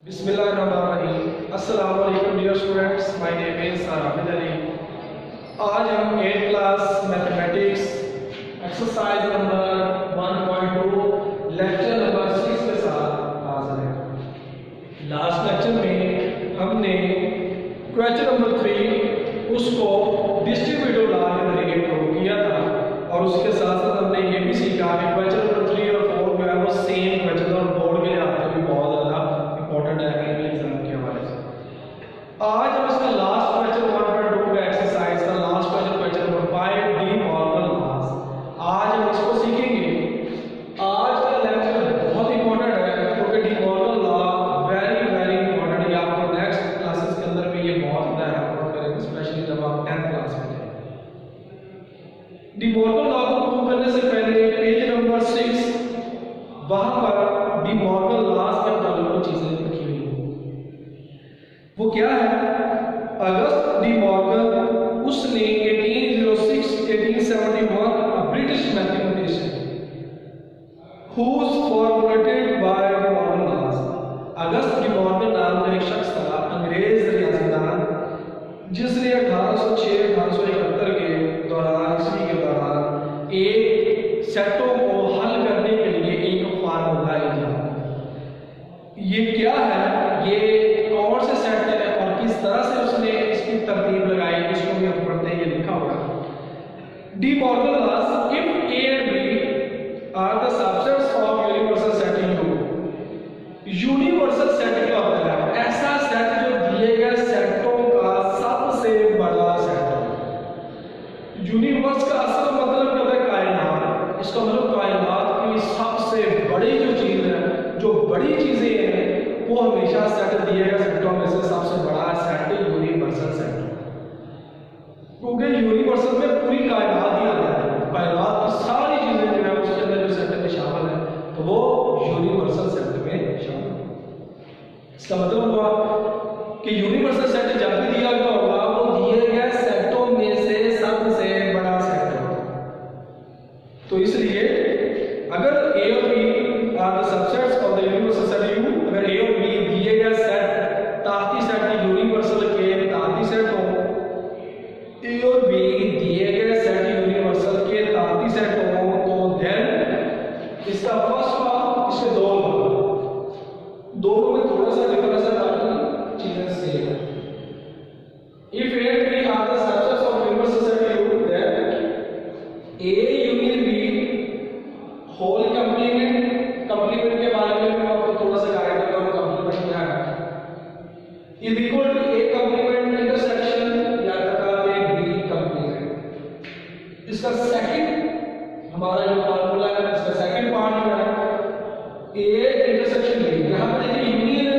बिस्मिल्लाहिर्रहमानिर्रहीम। अस्सलाम वालेकुम dear students, my name is Rafid Ali. आज हम 8th class mathematics exercise number 1.2 lecture number 6 के साथ हाजिर हैं। लास्ट लेक्चर में हमने क्वेश्चन नंबर 3 उसको डिस्ट्रीब्यूटिव लॉ के तरीके प्रूव किया था और उसके साथ साथ हमने ये भी सीखा कि क्वेश्चन नंबर 3 और 4 जो है वो सेम क्वेश्चन और बोर्ड के लिए आपके भी बहुत ज़्यादा इंपॉर्टेंट है एग्जाम के हवाले से। आज हम इसका लास्ट क्वेश्चन 1.2 का एक्सरसाइज का last question number 5 De Morgan laws, आज हम इसको सीखेंगे। आज का लेक्चर बहुत इंपॉर्टेंट है क्योंकि De Morgan law very important है। आपको नेक्स्ट क्लासेस के अंदर भी ये बहुत ज़्यादा हेल्प करेगा, स्पेशली जब आप 10th क्लास में जाएंगे। डी मॉर्गन लॉ को प्रूव करने से पहले पेज नंबर 6 वहां पर डी मॉर्गन लॉज के मुताबिक चीजें लिखी हुई हैं। वो क्या है? अगस्त डी मॉर्गन उसने 1806-1871 British mathematician who's formulated by Morgan laws. Augustus De Morgan नाम का एक शख्स था, अंग्रेज रियाजतदान, जिसने 1806-1871 के दौरान ईस्वी के दौरान एक सेटों को हल करने के लिए एक फार्मूला इजाद। ये क्या है, ये कौन से सेट है और किस तरह से उसने इसकी तरतीब लगाई, इसको भी हम पढ़ते हैं। ये लिखा हुआ है De Morgan laws, if A and B are the subsets of universal set U. Universal set क्या होता है? ऐसा सेट जो दिए गए सेटों का सबसे बड़ा सेट है। यूनिवर्स का असल मतलब क्या है? कायनात। इसका मतलब कायनात की सबसे बड़ी जो चीज है, जो बड़ी चीजें हैं, वो हमेशा सेट दिए गए सेटों में से सबसे बड़ा सेट यूनिवर्सल सेट है। क्योंकि यूनिवर्सल में पूरी कायनात ही आता है, कायनात की सारी चीजें जो है उसके अंदर जो सेट में शामिल है, तो वो यूनिवर्सल सेट में शामिल है। इसका मतलब हुआ कि यूनिवर्सल सेट जब भी दिया गया होगा वो दिए गए सेटों में से सबसे बड़ा सेट होगा। तो इसलिए अगर ए और B are the subsets of the universal set U, अगर ए और बी दिए गए सेट ताती सेट यूनिवर्सल के ताती सेट हो, ए और बी दिए गए सेट यूनिवर्सल के ताती सेट हो, तो देन इसका फर्स्ट पार्ट इसके दोनों में थोड़ा सा डिफरेंस है ताकि चीजें सेम है। If A and B are the subsets of universal set U, then A union B whole complement. Complement के बारे में मैं आपको थोड़ा सा गाइड कर रहा हूं। कंप्लीमेंट क्या है? Is equal to A complement intersection या कहते हैं बी कंप्लीमेंट। इसका सेकंड हमारा जो फार्मूला है, इसका सेकंड पार्ट जो है ए इंटरसेक्शन बी। यहां पर देखिए यूनियन है,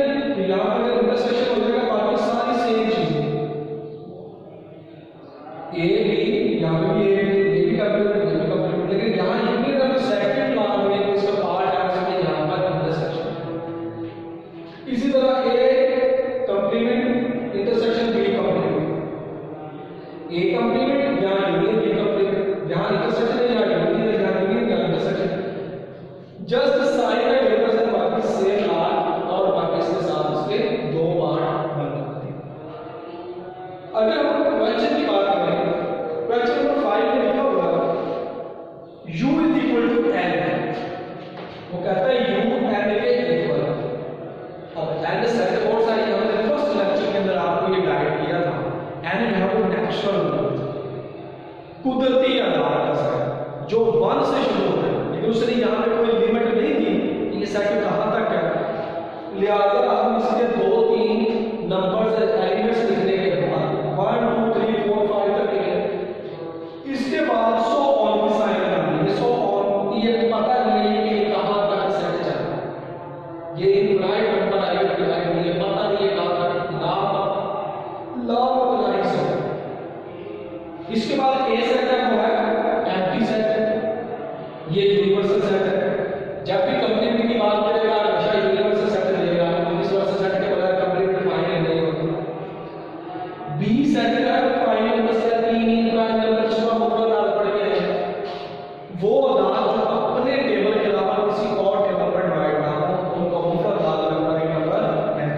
यहां पर इंटरसेक्शन हो जाएगा, बाकी सारी सेम चीजें ए बी, यहां पे भी ए बी कंप्लीमेंट, लेकिन यहां यूनियन है तो सेकंड लॉ में इसका पार्ट है उसमें यहां पर इंटरसेक्शन। इसी तरह ए कंप्लीमेंट इंटरसेक्शन बी कंप्लीमेंट, ए कंप्लीमेंट या यूनियन बी कंप्लीमेंट, यहां इंटरसेक्शन है या यूनियन है, यहां यूनियन या इंटरसेक्शन। जस्ट साइन का डिफरेंस है, बाकी सेम लॉ और बाकी इसके साथ उसके दो पार्ट बन जाते हैं। अगर हम क्वेश्चन की बात करें, क्वेश्चन नंबर 5 में लिखा हुआ u is equal to n। वो कहता है u n के इक्वल है। अब n सेट कौन सा है? हमने फर्स्ट लेक्चर के अंदर आपको ये गाइड किया था। n जो है वो नेचुरल कुदरती अदालत है जो 1 से शुरू होता है, लेकिन उसने यहाँ पे कोई लिमिट नहीं दी ये सेट कहाँ तक है। लिहाजा हम इसके 2-3 नंबर्स एलिमेंट्स लिखने के बाद 1 2 3 4 5 तक लिखे, इसके बाद 100 ऑन की साइन करनी है। 100 ऑन ये पता नहीं है कि कहां तक सेट चल रहा है, ये इनफाइनाइट नंबर आएगा कि नहीं है, पता नहीं है कहां तक, ला मतलब से। इसके बाद ए सेट है वो है एम्प्टी सेट, ये यूनिवर्सल सेट है। जब भी कंप्लीमेंट की बात करेगा हमेशा यूनिवर्सल सेट देगा, यूनिवर्सल सेट के बगैर कंप्लीमेंट फाइनल नहीं होगा। बी सेट का फाइनल नंबर से 3 प्राइम नंबर जिसको हम ऊपर डाल पड़ गए हैं, वो दाल जो अपने टेबल के अलावा किसी और टेबल पर डिवाइड ना हो, उनको मुफ्रद दाल नंबर है।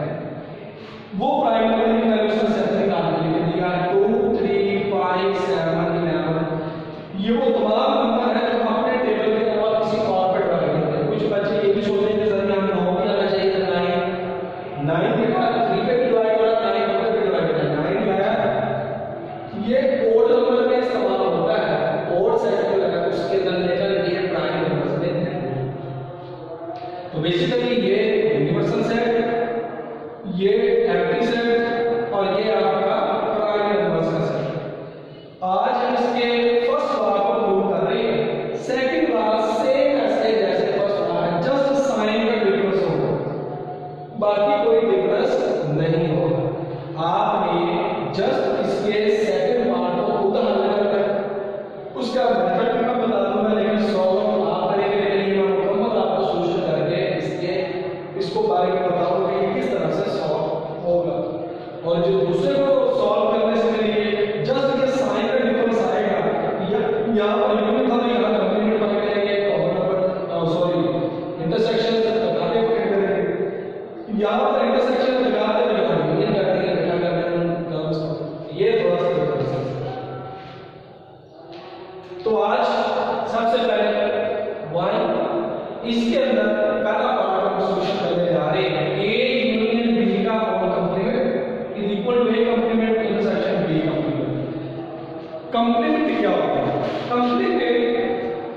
इसके अंदर पहला पार्ट हम सॉल्यूशन करने जा रहे हैं। ए यूनियन बी का whole complement is equal to A complement intersection B complement. Complement क्या होता है? कंप्लीमेंट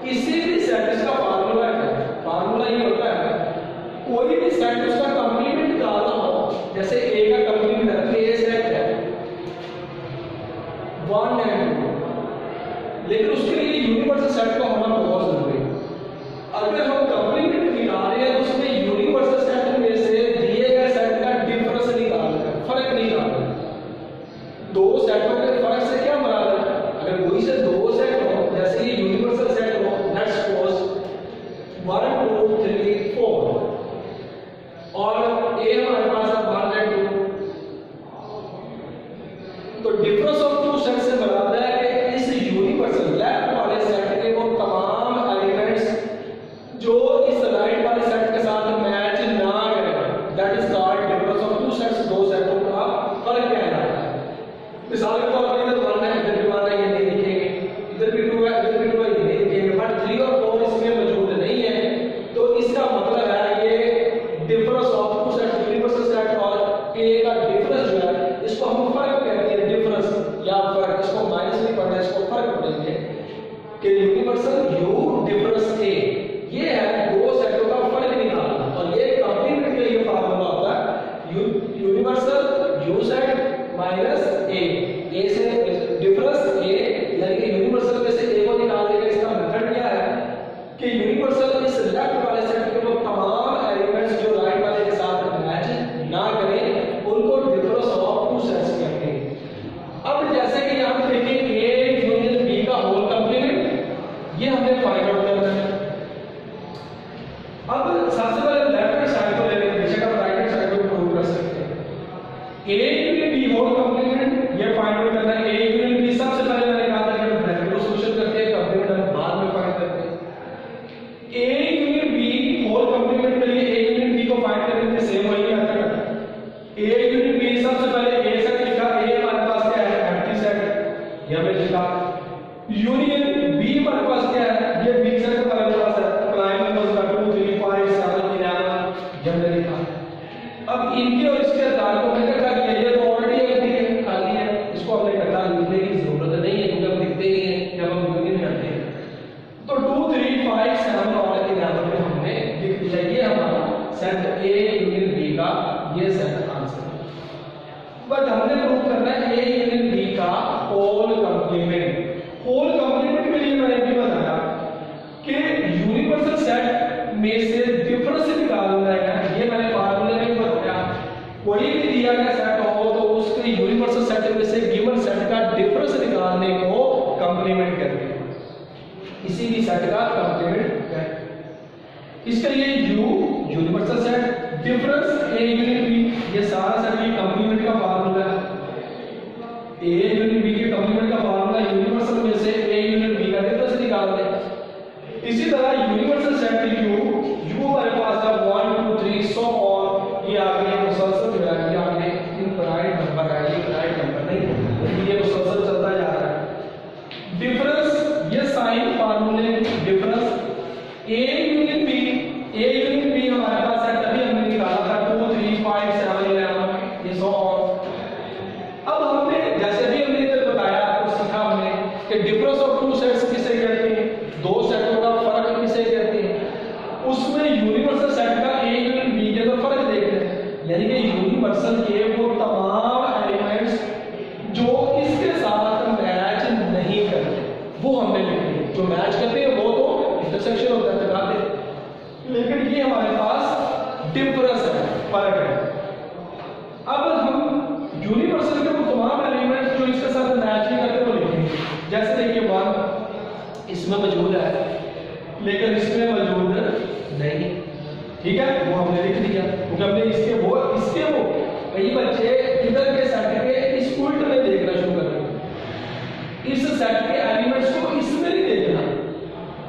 किसी भी सेट का फार्मूला है। फार्मूला ये होता है कोई भी सेट उसका कंप्लीमेंट निकालना हो, जैसे ए का कंप्लीमेंट है, ए सेट है 1 एंड 2, लेकिन उसके लिए यूनिवर्सल सेट का होना बहुत जरूरी है। अगर हम कंप्लीमेंट निकाल रहे हैं तो उसमें यूनिवर्सल सेट में से दिए गए सेट का डिफरेंस निकालना है, फर्क निकालना है। दो सेटों के फर्क से क्या मुराद है? अगर कोई से दो सेट हो, जैसे ये यूनिवर्सल सेट हो, लेट्स सपोज 1 2 3 4 और ए हमारे पास है 1 एंड 2, तो डिफरेंस ऑफ टू सेट से मुराद है कि इस यूनिवर्सल लेफ्ट वाले सेट के वो तमाम एलिमेंट्स जो इस राइट वाले सेट के साथ मैच ना करें, that is called difference of two sets. दो सेटों का फर्क क्या है? मिसाल के तौर पर इधर 1 है, इधर भी 1 है, ये नहीं दिखेंगे, इधर भी 2 है, इधर भी 2 है, ये नहीं दिखेंगे, बट 3 और 4 इसमें मौजूद नहीं है। तो इसका मतलब है ये difference of two sets, universal set और ए का डिफरेंस जो है इसको हम फर्क कहते हैं। डिफरेंस या फर्क, इसको माइनस नहीं पढ़ना, इसको फर्क पढ़ेंगे कि यूनिवर्सल यू डिफरेंस ए, ये है दो सेटों का फर्क निकालना। और ये कंप्लीमेंट के लिए फार्मूला होता है यूनिवर्सल यू सेट माइनस ए से डिफरेंस ए, यानी कि यूनिवर्सल में से ए को निकालने का इसका मेथड क्या है कि यूनिवर्सल इस लेफ्ट वाले सेट के वो तमाम एलिमेंट्स जो राइट वाले के साथ मैच ना करें उनको डिफरेंस ऑफ टू सेट्स कहते हैं। अब जैसे कि यहां पे देखिए ए यूनियन बी का होल कंप्लीमेंट, ये हमने फाइंड आउट करना है। अब सबसे पहले लेफ्ट हैंड साइड को ले लेंगे, बेशक आप राइट हैंड साइड को प्रूव कर सकते हैं। A union B whole complement ये फाइंड आउट करना है। ए यूनियन बी सबसे पहले मैंने कहा था कि हम ब्रैकेट को सॉल्यूशन करते हैं, कंप्लीमेंट हम बाद में फाइंड करते हैं। A union B whole complement के लिए ए यूनियन बी को फाइंड करने के सेम वही मेथड है। ए यूनियन बी सबसे पहले ए सेट लिखा, ए हमारे पास क्या है? एम्प्टी सेट, ये हमने लिखा। यूनियन बी हमारे पास क्या है? ये बी सेट हमारे पास है, प्राइम नंबर्स का 2 3 5 7 11, ये हमने लिखा। अब इनके और इसके आधार को हमने इकट्ठा किया, ये तो ऑलरेडी एम्प्टी है, खाली है, इसको हमने इकट्ठा लिखने की जरूरत नहीं है क्योंकि हम लिखते ही हैं जब हम यूनियन करते हैं। तो 2 3 5 7 और 11 में हमने लिख दिया, ये हमारा सेट ए यूनियन बी का ये सेट आंसर है। बट हमने प्रूव करना है ए यूनियन बी का होल कंप्लीमेंट। होल कंप्लीमेंट के लिए मैंने भी बताया कि यूनिवर्सल सेट में से डिफरेंस निकालना है, ये मैंने फार्मूले में बताया। कोई भी दिया गया सेट हो तो उसके यूनिवर्सल सेट में से गिवन सेट का डिफरेंस निकालने को कंप्लीमेंट कहते हैं, किसी भी सेट का कंप्लीमेंट कहते हैं। इसके लिए U universal set, difference A union B, ये सारा सेट की कंप्लीमेंट का फार्मूला है। ए यूनियन बी के कंप्लीमेंट का फार्मूला यूनिवर्सल में से ए यूनियन बी का डिफरेंस निकालते हैं। इसी तरह यूनिवर्सल सेट यू हमारे पास है 1 2 3 100 और ये आगे मुसलसल जो है, ये आगे इनफाइनाइट नंबर है, ये फाइनाइट नंबर नहीं, ये मुसलसल चलता जा रहा है। डिफरेंस ये साइन फार्मूले डिफरेंस ए यूनियन बी हमारे पास है, तभी हमने निकाला था 2 3 5 7 11 ये 100 और। अब हमने जैसे भी हमने इधर बताया, आपको सीखा हमने कि डिफरेंस ऑफ टू सेट्स किसे कहते हैं, दो सेटों का फर्क किसे कहते हैं। उसमें यूनिवर्सल सेट का ए यूनियन बी के अंदर फर्क देखते हैं, यानी कि यूनिवर्सल के वो तमाम एलिमेंट्स जो इसके साथ मैच नहीं करते वो हमने लिखे, जो मैच करते हैं वो तो इंटरसेक्शन होता है, टकराते हैं, लेकिन ये हमारे पास डिफरेंस है, फर्क है। अब हम यूनिवर्सल के वो तमाम एलिमेंट्स जो इसके साथ मैच नहीं करते वो लिखेंगे। जैसे देखिए 1 इसमें मौजूद है लेकिन इसमें मौजूद नहीं, ठीक है, वो हमने लिख दिया क्योंकि हमने इसके वो कई बच्चे इधर के सेट के इस उल्ट में देखना शुरू कर देंगे, इस सेट के एलिमेंट्स को इसमें नहीं देखना,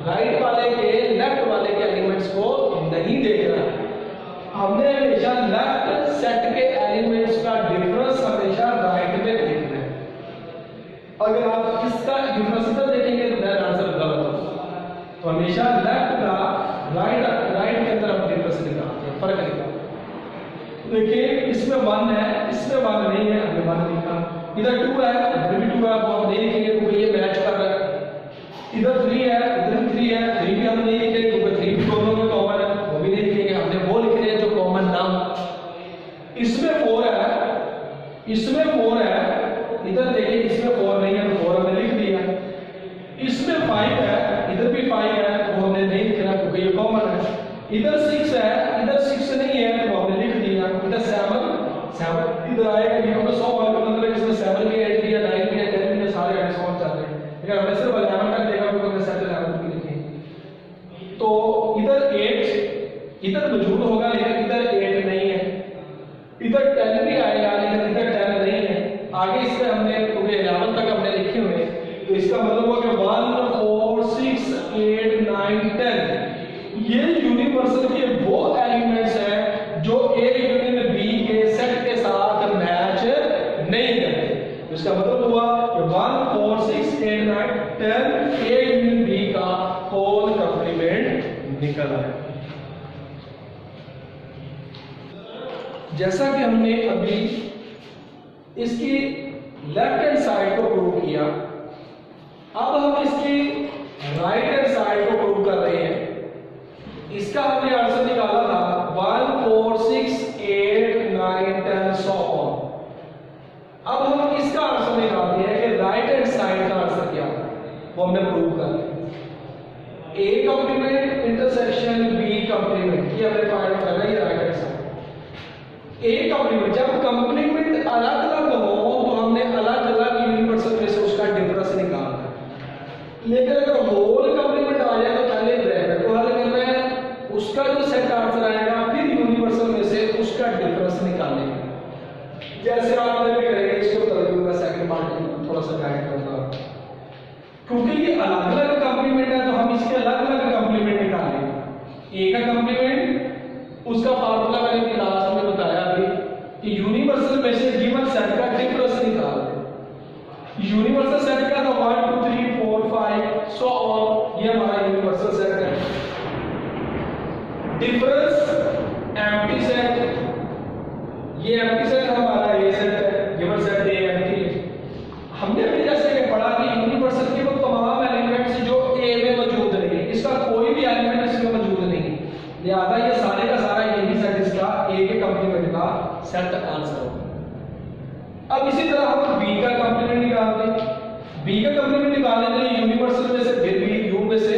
राइट वाले के लेफ्ट वाले के एलिमेंट्स को नहीं देखना। हमने हमेशा लेफ्ट सेट के एलिमेंट्स का डिफरेंस हमेशा राइट में देखना है। अगर आप इसका डिफरेंस इधर देखेंगे तो दैट आंसर गलत होगा। तो हमेशा लेफ्ट का राइट फर्क लिखा। देखिए इसमें 1 है, इसमें 1 नहीं है, हमने 1 लिखा। इधर 2 है, इधर भी 2 है, वो हम नहीं लिखेंगे क्योंकि ये मैच कर रहा है। इधर 3 है, इधर भी 3 है, 3 भी हम नहीं लिखेंगे क्योंकि 3 भी दोनों में कॉमन है, वो भी नहीं लिखेंगे। हमने वो लिख रहे हैं जो कॉमन ना हो। इसमें 4 है, इसमें 4 है, इधर देखिए इसमें 4 नहीं है तो 4 हमने लिख दिया। इसमें 5 है, इधर भी 5 है, वो हमने नहीं लिखना क्योंकि ये कॉमन है। इधर 6 है, इधर 6 नहीं है तो हमने लिख दिया। इधर 7 इधर आएगा, ये हमने 100 वाले का मतलब है इसमें 7 भी ऐड किया, 9 भी है, 10 भी है, सारे ऐड सॉल्व चल रहे हैं। लेकिन हमने सिर्फ 11 का देखा क्योंकि हमने सेट 11 भी लिखे। तो इधर 8 इधर मौजूद होगा लेकिन इधर 8 नहीं है। इधर 10 भी आएगा लेकिन इधर 10 नहीं है। आगे इसमें हमने क्योंकि 11 तक हमने लिखे हुए तो इसका मतलब हुआ कि 1 4 6 8 9 10 ये यूनिवर्सल के वो एलिमेंट्स हैं जो ए यूनियन बी के सेट के साथ मैच नहीं करते। तो इसका मतलब हुआ कि 1 4 6 8 9 10 ए यूनियन बी का होल कंप्लीमेंट निकल आया। जैसा कि हमने अभी इसकी लेफ्ट हैंड साइड को प्रूव किया, अब हम इसकी राइट हैंड साइड को प्रूव कर रहे हैं। इसका हमने आंसर निकाला था 1 4 6 8 9 10 100 ऑन। अब हम इसका आंसर निकालते हैं कि राइट हैंड साइड का आंसर क्या है, वो हमने प्रूव कर लिया। ए कंप्लीमेंट इंटरसेक्शन बी कंप्लीमेंट, ये हमने फाइंड करना है। ये राइट हैंड साइड ए कंप्लीमेंट, जब कंप्लीमेंट अलग अलग हो तो हमने अलग अलग यूनिवर्सल में से उसका डिफरेंस निकालना है। लेकिन अगर होल कंप्लीमेंट आ जाए तो पहले ब्रैकेट को हल करना है, उसका जो सेट आंसर आएगा फिर यूनिवर्सल में से उसका डिफरेंस निकालेंगे। जैसे आपने भी करेंगे, इसको तरह का सेकंड पार्ट में थोड़ा सा गाइड करूंगा। क्योंकि ये अलग अलग कंप्लीमेंट है तो हम इसके अलग अलग कंप्लीमेंट निकालेंगे। ए का कंप्लीमेंट उसका फार्मूला मैंने भी लास्ट में बताया अभी कि यूनिवर्सल में से गिवन सेट का डिफरेंस निकालते। यूनिवर्सल सेट का तो 1 2 3 4 5 सो ऑन, ये हमारा यूनिवर्सल सेट है। डिफरेंस एम्प्टी सेट, ये एम्प्टी सेट हमारा ए सेट है, गिवन सेट ए एम्प्टी। हमने अभी जैसे कि पढ़ा कि यूनिवर्सल के वो तमाम एलिमेंट्स जो ए में मौजूद नहीं, इसका कोई भी एलिमेंट इसमें मौजूद नहीं, लिहाजा ये सारे का सारा यही सेट इसका ए के कंप्लीमेंट का सेट आंसर होगा। अब इसी तरह हम बी का कंप्लीमेंट निकालते हैं। बी का कंप्लीमेंट निकालने के लिए यूनिवर्सल में से फिर भी यू में से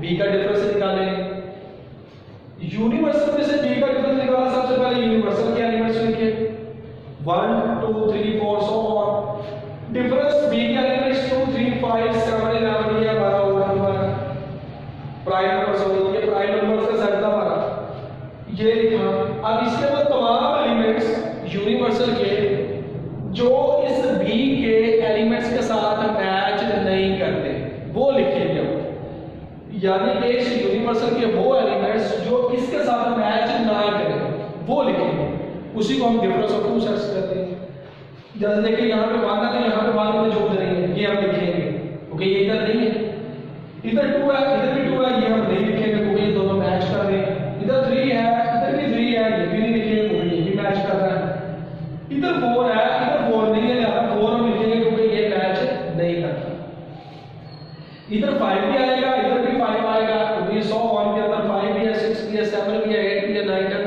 बी का डिफरेंस निकालेंगे। यूनिवर्सल में से बी का डिफरेंस निकाला, सबसे पहले यूनिवर्सल के एलिमेंट्स लिखे 1 2 3 4 सो ऑन। डिफरेंस बी के एलिमेंट्स 2 3 5 7 11 ये हमारा ओड नंबर है, प्राइम नंबर, सॉरी ये प्राइम नंबर का सेट था हमारा, ये लिखा। अब इसके बाद तमाम एलिमेंट्स यूनिवर्सल के जो इस बी के एलिमेंट्स के साथ मैच नहीं करते वो लिखेंगे। यानी कि इस यूनिवर्सल के वो एलिमेंट्स जो इसके साथ मैच ना करें वो लिखेंगे, उसी को हम डिफरेंस ऑफ टू सेट्स कहते हैं। जैसे देखिए यहाँ पे 1 है तो यहाँ पे 1 मौजूद नहीं है, ये हम लिखेंगे क्योंकि ये इधर नहीं है। इधर 2 है, इधर भी 2 है, ये हम नहीं लिखेंगे क्योंकि ये दोनों मैच कर रहे हैं। इधर 3 है, इधर भी 3 है, ये भी नहीं लिखेंगे क्योंकि ये भी मैच कर रहा है। इधर 4 है, इधर 4 नहीं है, लिहाजा 4 हम लिखेंगे क्योंकि ये मैच नहीं करता। इधर 5 भी आएगा, इधर भी 5 आएगा क्योंकि ये 100 ऑन के अंदर 5 भी है, 6 भी है, 7 भी है, 8 भी है, 9 10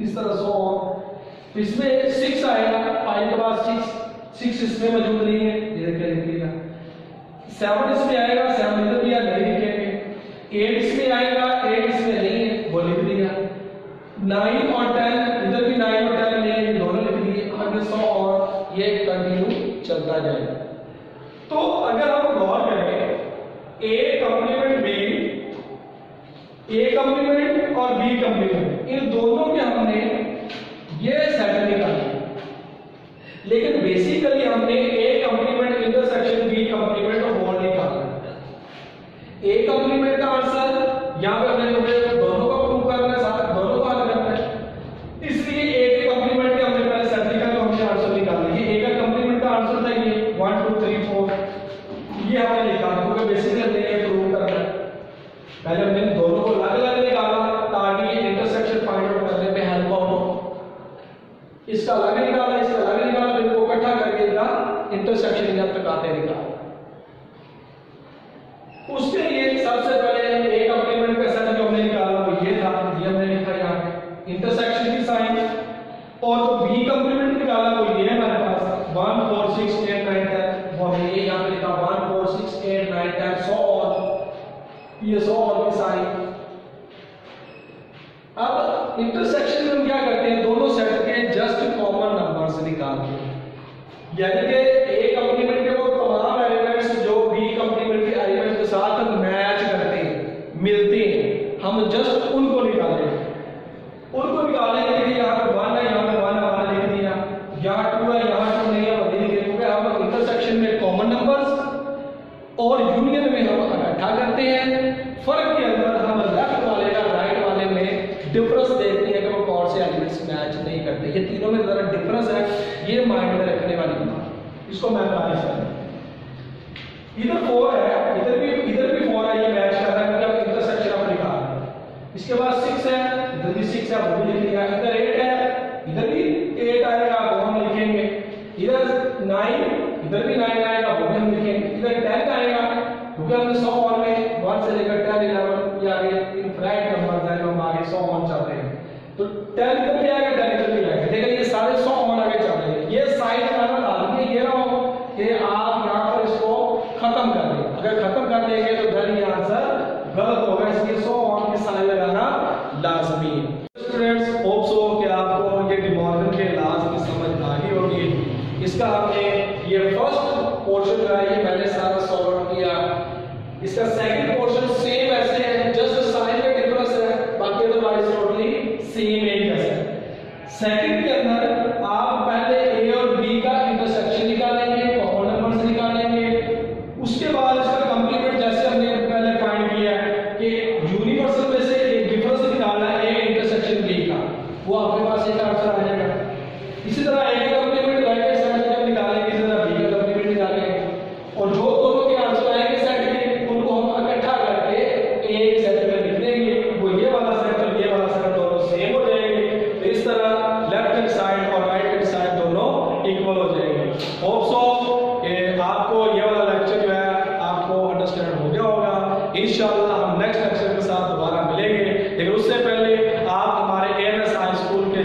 इस तरह 100 ऑन। इसमें 6 आएगा, 5 के बाद 6 इसमें मौजूद नहीं है, ये देखिए लिखिएगा। 7 इसमें आएगा, 7 इधर भी है, नहीं लिखेंगे। 8 इसमें आएगा, 8 इसमें नहीं है, वो लिख दिया। 9 और 10 इधर भी 9 और 10 नहीं है, दोनों लिख दिए। आगे 100 और ये कंटिन्यू चलता जाएगा। तो अगर हम गौर करें ए कंप्लीमेंट बी, ए कंप्लीमेंट और बी कंप्लीमेंट, इन दोनों के हमने ये सेट निकाला, लेकिन बेसिकली हमने ए कंप्लीमेंट इंटरसेक्शन बी कंप्लीमेंट और होल निकाला। ए कंप्लीमेंट का आंसर यहाँ पे हमने दोनों का प्रूव करना है, साथ दोनों का हल करना है, इसलिए ए के कंप्लीमेंट के हमने पहले सेट निकाला तो हमने आंसर निकाला। ये ए का कंप्लीमेंट का आंसर था, ये 1 2 3 4 ये हमने लिखा क्योंकि बेसिकली हमने ये प्रूव करना है। पहले हमने दोनों को अलग अलग निकाला ताकि ये इंटरसेक्शन फाइंड आउट इसका अलग निकाला, इसका अलग निकाला, फिर इनको इकट्ठा करके इनका इंटरसेक्शन जब तक आते निकाला। उसके लिए सबसे पहले ए कंप्लीमेंट का साइन जो हमने निकाला वो ये था, ये हमने लिखा यहाँ पे इंटरसेक्शन की साइन। और जो बी कंप्लीमेंट निकाला वो ये हमारे पास 1 4 6 8 9 10, वो हमने ये यहाँ पे लिखा 1 4 6 8 9 10 सो ऑन, ये सो ऑन की साइन। अब इंटरसेक्शन में हम क्या करते हैं, दोनों सेट के जस्ट कॉमन नंबर्स निकालते हैं, यानी कि ए कंप्लीमेंट के वो तमाम एलिमेंट्स जो बी कंप्लीमेंट के एलिमेंट के साथ मैच करते हैं, मिलते हैं, हम जस्ट उनको निकालेंगे। उनको निकालेंगे कि यहाँ पे 1 है, यहाँ पे 1 है, 1 लिख दिया, यहाँ 2 है, यहाँ 2 नहीं है, वो नहीं लिखे, क्योंकि हम इंटरसेक्शन में कॉमन नंबर्स और यूनियन में हम इकट्ठा करते हैं। फर्क के अंदर हम लेफ्ट वाले का राइट वाले में डिफरेंस देखते हैं कि वो कौन से एलिमेंट्स मैच नहीं करते। ये तीनों में जरा डिफरेंस है, ये माइंड में रखने वाली बात, इसको मेमोराइज करना। इधर 4 है, इधर भी 4 है, ये मैच कर रहा है, मतलब इंटरसेक्शन आप निकाल रहे हैं। इसके बाद 6 है, इधर भी 6 है, वो भी लिख लिया। इधर 8 है, इधर भी 8 आएगा, वो हम लिखेंगे। इधर 9, इधर भी 9 आएगा, वो भी हम लिखेंगे। इधर 10 आएगा, क्योंकि हमने 100 ऑन में 1 से लेकर 10 11 ये आगे इनफाइनाइट नंबर्स हैं, हम आगे 100 ऑन चल रहे हैं, तो 10 इधर भी आएगा, 10 इधर भी आएगा। देखिए ये सारे 100 ऑन आगे चल रहे हैं। ये साइड करना लाजमी ये ना हो कि आप यहाँ पर इसको खत्म कर दें। अगर खत्म कर देंगे तो फिर ये आंसर गलत होगा, इसलिए 100 ऑन की साइन लगाना लाजमी है। स्टूडेंट्स होप सो कि आपको ये डिमॉर्गन के इलाज की समझ आ गई होगी। इसका हमने ये फर्स्ट पोर्शन जो है ये मैंने सारा सॉल्व किया। इसका सेकंड पोर्शन सेम ऐसे है, जस्ट साइन में डिफरेंस है, बाकी अदरवाइज टोटली सेम है जैसे। सेकंड के अंदर आप पहले ए और बी का इंटरसेक्शन निकालेंगे, कॉमन नंबर्स निकालेंगे, उसके बाद इसका कंप्लीमेंट जैसे हमने पहले फाइंड किया है कि यूनिवर्सल में से एक डिफरेंस निकालना है ए इंटरसेक्शन बी का, वो आपके पास एक आंसर आ जाएगा। इसी तरह ए का कंप्लीमेंट राइट हैंड साइड में जब निकालेंगे, इसी तरह बी का कंप्लीमेंट निकालेंगे, और जो दोनों के आंसर आएंगे सेट के उनको हम इकट्ठा करके एक सेट में लिख देंगे, वो ये वाला सेट और ये वाला सेट दोनों सेम हो जाएंगे। तो इस तरह लेफ्ट हैंड साइड और राइट हैंड साइड दोनों इक्वल हो जाएंगे। होप सो आपको ये वाला लेक्चर जो है आपको अंडरस्टैंड हो गया होगा। इंशाल्लाह हम नेक्स्ट लेक्चर के साथ दोबारा मिलेंगे, लेकिन उससे पहले आप हमारे AMS हाई स्कूल के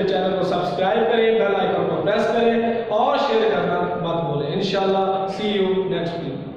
चैनल को सब्सक्राइब करें, बेल आइकन को प्रेस करें और शेयर करना मत भूलें। इंशाल्लाह सी यू नेक्स्ट वीक।